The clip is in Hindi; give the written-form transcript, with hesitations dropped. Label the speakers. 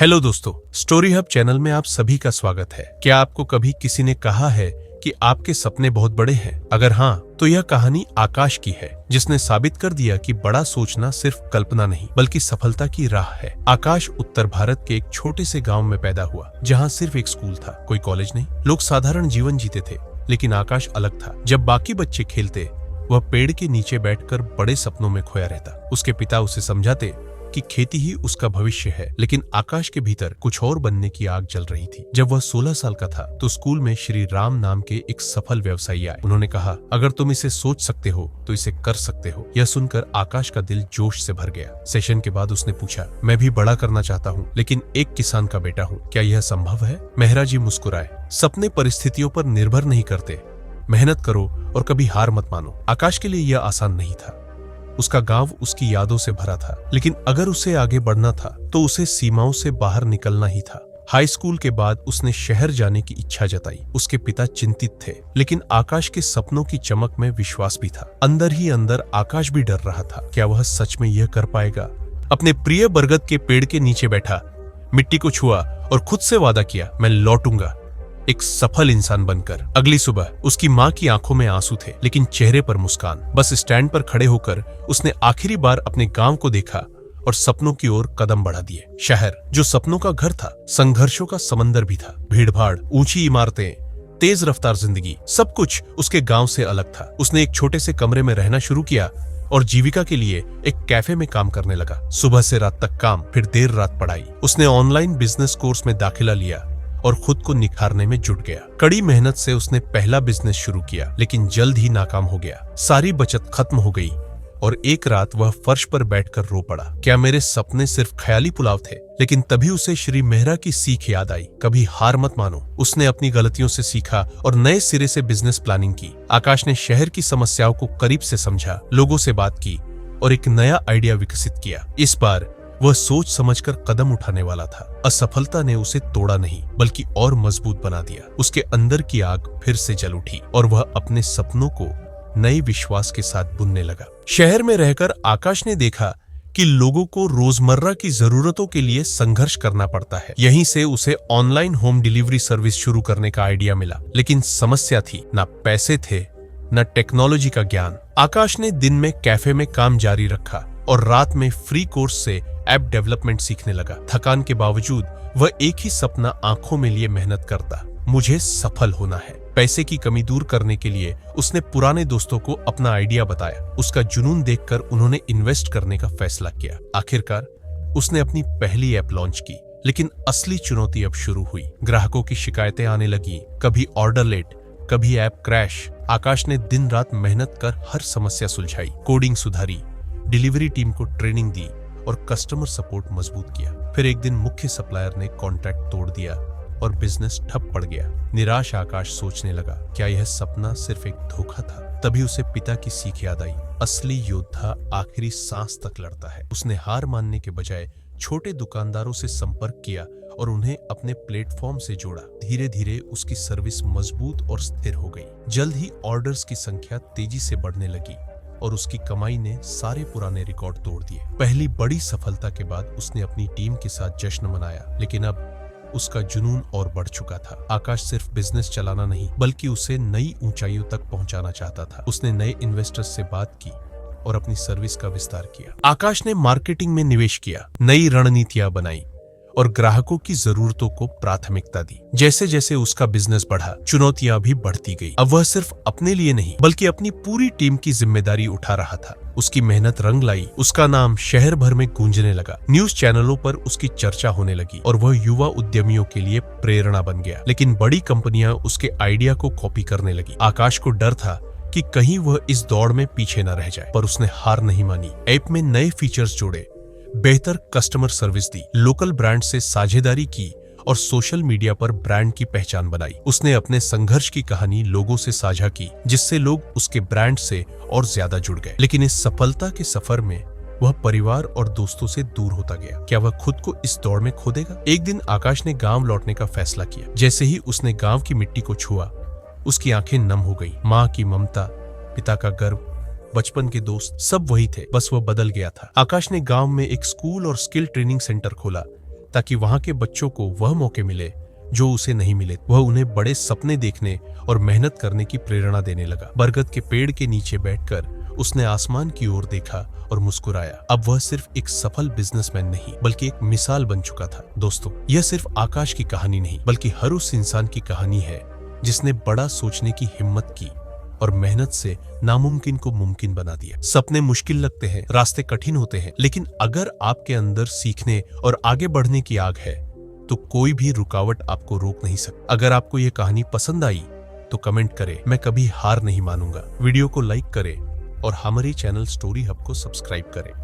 Speaker 1: हेलो दोस्तों, स्टोरी हब चैनल में आप सभी का स्वागत है। क्या आपको कभी किसी ने कहा है कि आपके सपने बहुत बड़े हैं? अगर हाँ, तो यह कहानी आकाश की है, जिसने साबित कर दिया कि बड़ा सोचना सिर्फ कल्पना नहीं बल्कि सफलता की राह है। आकाश उत्तर भारत के एक छोटे से गांव में पैदा हुआ, जहां सिर्फ एक स्कूल था, कोई कॉलेज नहीं। लोग साधारण जीवन जीते थे, लेकिन आकाश अलग था। जब बाकी बच्चे खेलते, वह पेड़ के नीचे बैठकर बड़े सपनों में खोया रहता। उसके पिता उसे समझाते कि खेती ही उसका भविष्य है, लेकिन आकाश के भीतर कुछ और बनने की आग जल रही थी। जब वह 16 साल का था तो स्कूल में श्री राम नाम के एक सफल व्यवसायी आए। उन्होंने कहा, अगर तुम इसे सोच सकते हो तो इसे कर सकते हो। यह सुनकर आकाश का दिल जोश से भर गया। सेशन के बाद उसने पूछा, मैं भी बड़ा करना चाहता हूँ, लेकिन एक किसान का बेटा हूँ, क्या यह संभव है? मेहरा जी मुस्कुराए। सपने परिस्थितियों पर निर्भर नहीं करते, मेहनत करो और कभी हार मत मानो। आकाश के लिए यह आसान नहीं था। उसका गांव उसकी यादों से भरा था, लेकिन अगर उसे आगे बढ़ना था तो उसे सीमाओं से बाहर निकलना ही था। हाई स्कूल के बाद उसने शहर जाने की इच्छा जताई। उसके पिता चिंतित थे, लेकिन आकाश के सपनों की चमक में विश्वास भी था। अंदर ही अंदर आकाश भी डर रहा था, क्या वह सच में यह कर पाएगा? अपने प्रिय बरगद के पेड़ के नीचे बैठा, मिट्टी को छुआ और खुद से वादा किया, मैं लौटूंगा एक सफल इंसान बनकर। अगली सुबह उसकी माँ की आंखों में आंसू थे, लेकिन चेहरे पर मुस्कान। बस स्टैंड पर खड़े होकर उसने आखिरी बार अपने गांव को देखा और सपनों की ओर कदम बढ़ा दिए। शहर जो सपनों का घर था, संघर्षों का समंदर भी था। भीड़-भाड़, ऊंची इमारतें, तेज रफ्तार जिंदगी, सब कुछ उसके गांव से अलग था। उसने एक छोटे से कमरे में रहना शुरू किया और जीविका के लिए एक कैफे में काम करने लगा। सुबह से रात तक काम, फिर देर रात पढ़ाई। उसने ऑनलाइन बिजनेस कोर्स में दाखिला लिया और खुद को निखारने में जुट गया। कड़ी मेहनत से उसने पहला बिजनेस शुरू किया, लेकिन जल्द ही नाकाम हो गया। सारी बचत खत्म हो गई और एक रात वह फर्श पर बैठकर रो पड़ा। क्या मेरे सपने सिर्फ ख्याली पुलाव थे? लेकिन तभी उसे श्री मेहरा की सीख याद आई, कभी हार मत मानो। उसने अपनी गलतियों से सीखा और नए सिरे से बिजनेस प्लानिंग की। आकाश ने शहर की समस्याओं को करीब से समझा, लोगों से बात की और एक नया आइडिया विकसित किया। इस बार वह सोच समझकर कदम उठाने वाला था। असफलता ने उसे तोड़ा नहीं, बल्कि और मजबूत बना दिया। उसके अंदर की आग फिर से जल उठी और वह अपने सपनों को नए विश्वास के साथ बुनने लगा। शहर में रहकर आकाश ने देखा कि लोगों को रोजमर्रा की जरूरतों के लिए संघर्ष करना पड़ता है। यहीं से उसे ऑनलाइन होम डिलीवरी सर्विस शुरू करने का आइडिया मिला, लेकिन समस्या थी, ना पैसे थे, न टेक्नोलॉजी का ज्ञान। आकाश ने दिन में कैफे में काम जारी रखा और रात में फ्री कोर्स से ऐप डेवलपमेंट सीखने लगा। थकान के बावजूद वह एक ही सपना आंखों में लिए मेहनत करता, मुझे सफल होना है। पैसे की कमी दूर करने के लिए उसने पुराने दोस्तों को अपना आइडिया बताया। उसका जुनून देखकर उन्होंने इन्वेस्ट करने का फैसला किया। आखिरकार उसने अपनी पहली ऐप लॉन्च की, लेकिन असली चुनौती अब शुरू हुई। ग्राहकों की शिकायतें आने लगी, कभी ऑर्डर लेट, कभी ऐप क्रैश। आकाश ने दिन रात मेहनत कर हर समस्या सुलझाई, कोडिंग सुधारी, डिलीवरी टीम को ट्रेनिंग दी और कस्टमर सपोर्ट मजबूत किया। फिर एक दिन मुख्य सप्लायर ने कॉन्ट्रैक्ट तोड़ दिया और बिजनेस ठप पड़ गया। निराश आकाश सोचने लगा, क्या यह सपना सिर्फ एक धोखा था? तभी उसे पिता की सीख याद आई, असली योद्धा आखिरी सांस तक लड़ता है। उसने हार मानने के बजाय छोटे दुकानदारों से संपर्क किया और उन्हें अपने प्लेटफॉर्म से जोड़ा। धीरे धीरे उसकी सर्विस मजबूत और स्थिर हो गई। जल्द ही ऑर्डर्स की संख्या तेजी से बढ़ने लगी और उसकी कमाई ने सारे पुराने रिकॉर्ड तोड़ दिए। पहली बड़ी सफलता के बाद उसने अपनी टीम के साथ जश्न मनाया, लेकिन अब उसका जुनून और बढ़ चुका था। आकाश सिर्फ बिजनेस चलाना नहीं, बल्कि उसे नई ऊंचाइयों तक पहुंचाना चाहता था। उसने नए इन्वेस्टर्स से बात की और अपनी सर्विस का विस्तार किया। आकाश ने मार्केटिंग में निवेश किया, नई रणनीतियां बनाई और ग्राहकों की जरूरतों को प्राथमिकता दी। जैसे जैसे उसका बिजनेस बढ़ा, चुनौतियां भी बढ़ती गई। अब वह सिर्फ अपने लिए नहीं, बल्कि अपनी पूरी टीम की जिम्मेदारी उठा रहा था। उसकी मेहनत रंग लाई, उसका नाम शहर भर में गूंजने लगा। न्यूज चैनलों पर उसकी चर्चा होने लगी और वह युवा उद्यमियों के लिए प्रेरणा बन गया। लेकिन बड़ी कंपनियां उसके आइडिया को कॉपी करने लगी। आकाश को डर था कि कहीं वह इस दौड़ में पीछे न रह जाए, पर उसने हार नहीं मानी। ऐप में नए फीचर्स जोड़े, बेहतर कस्टमर सर्विस दी, लोकल ब्रांड से साझेदारी की और सोशल मीडिया पर ब्रांड की पहचान बनाई। उसने अपने संघर्ष की कहानी लोगों से साझा की, जिससे लोग उसके ब्रांड से और ज्यादा जुड़ गए। लेकिन इस सफलता के सफर में वह परिवार और दोस्तों से दूर होता गया। क्या वह खुद को इस दौड़ में खो देगा? एक दिन आकाश ने गांव लौटने का फैसला किया। जैसे ही उसने गांव की मिट्टी को छुआ, उसकी आंखें नम हो गई। माँ की ममता, पिता का गर्व, बचपन के दोस्त, सब वही थे, बस वह बदल गया था। आकाश ने गांव में एक स्कूल और स्किल ट्रेनिंग सेंटर खोला, ताकि वहां के बच्चों को वह मौके मिले जो उसे नहीं मिले। वह उन्हें बड़े सपने देखने और मेहनत करने की प्रेरणा देने लगा। बरगद के पेड़ के नीचे बैठकर उसने आसमान की ओर देखा और मुस्कुराया। अब वह सिर्फ एक सफल बिजनेसमैन नहीं बल्कि एक मिसाल बन चुका था। दोस्तों, यह सिर्फ आकाश की कहानी नहीं बल्कि हर उस इंसान की कहानी है जिसने बड़ा सोचने की हिम्मत की और मेहनत से नामुमकिन को मुमकिन बना दिया। सपने मुश्किल लगते हैं, रास्ते कठिन होते हैं, लेकिन अगर आपके अंदर सीखने और आगे बढ़ने की आग है तो कोई भी रुकावट आपको रोक नहीं सकता। अगर आपको यह कहानी पसंद आई तो कमेंट करें, मैं कभी हार नहीं मानूंगा। वीडियो को लाइक करें और हमारी चैनल स्टोरी हब को सब्सक्राइब करें।